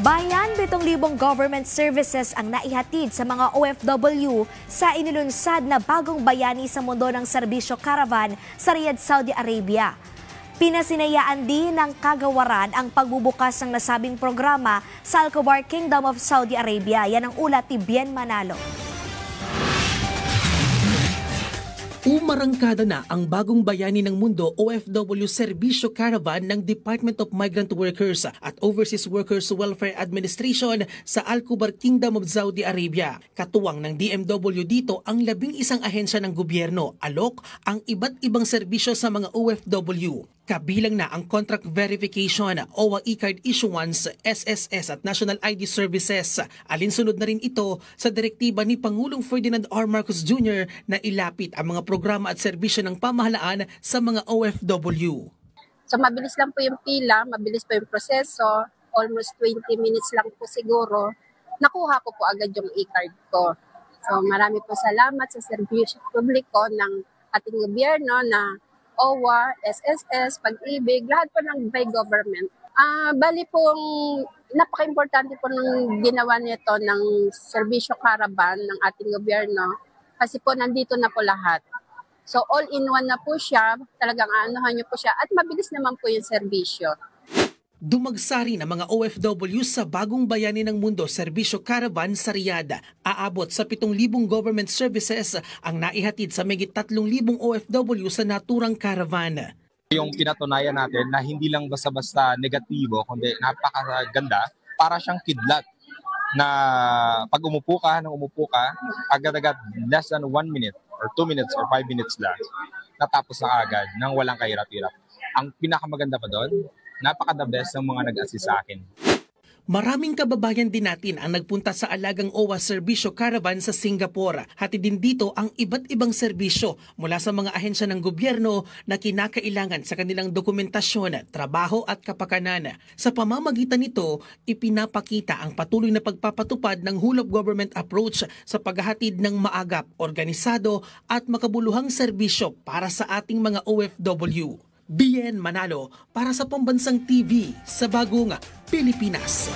Bayan 7,000 government services ang naihatid sa mga OFW sa inilunsad na bagong bayani sa mundo ng serbisyo caravan sa Riyadh, Saudi Arabia. Pinasinayaan din ng kagawaran ang pagbubukas ng nasabing programa sa Al-Khobar Kingdom of Saudi Arabia. Yan ang ulat ni Bien Manalo. Umarangkada na ang bagong bayani ng mundo OFW Serbisyo Caravan ng Department of Migrant Workers at Overseas Workers Welfare Administration sa Al-Khobar Kingdom of Saudi Arabia. Katuwang ng DMW dito ang 11 ahensya ng gobyerno, alok ang iba't ibang serbisyo sa mga OFW. Kabilang na ang contract verification, OWA e-card issuance, SSS at National ID Services. Alinsunod na rin ito sa direktiba ni Pangulong Ferdinand R. Marcos Jr. na ilapit ang mga programa at serbisyo ng pamahalaan sa mga OFW. So mabilis lang po yung pila, mabilis po yung proseso, almost 20 minutes lang po siguro. Nakuha ko po agad yung e-card ko. So marami po salamat sa serbisyo publiko ng ating gobyerno na OWA, SSS, Pag-ibig, lahat po ng by government. Bali pong napaka-importante po ng ginawa nito ng serbisyo caravan ng ating gobyerno kasi po nandito na po lahat. So all-in-one na po siya, talagang aanuhan niyo po siya at mabilis naman po yung serbisyo. Dumagsari ng mga OFW sa bagong bayani ng mundo serbisyo caravan sa Riyadh. Aabot sa 7,000 government services ang naihatid sa mahigit 3,000 OFW sa naturang caravan. Yung pinatunayan natin na hindi lang basta-basta negatibo, kundi napakaganda, para siyang kidlat na pag umupo ka, agad-agad less than 1 minute or 2 minutes or 5 minutes lang, natapos na agad nang walang kahirap-hirap. Ang pinakamaganda pa doon, napaka-the best ng mga nag-assist sa akin. Maraming kababayan din natin ang nagpunta sa alagang OWA Serbisyo Caravan sa Singapore. Hatid din dito ang iba't ibang serbisyo mula sa mga ahensya ng gobyerno na kinakailangan sa kanilang dokumentasyon, trabaho at kapakanan. Sa pamamagitan nito, ipinapakita ang patuloy na pagpapatupad ng whole of government approach sa paghahatid ng maagap, organisado at makabuluhang serbisyo para sa ating mga OFW. Bien Manalo para sa Pambansang TV sa Bagong Pilipinas.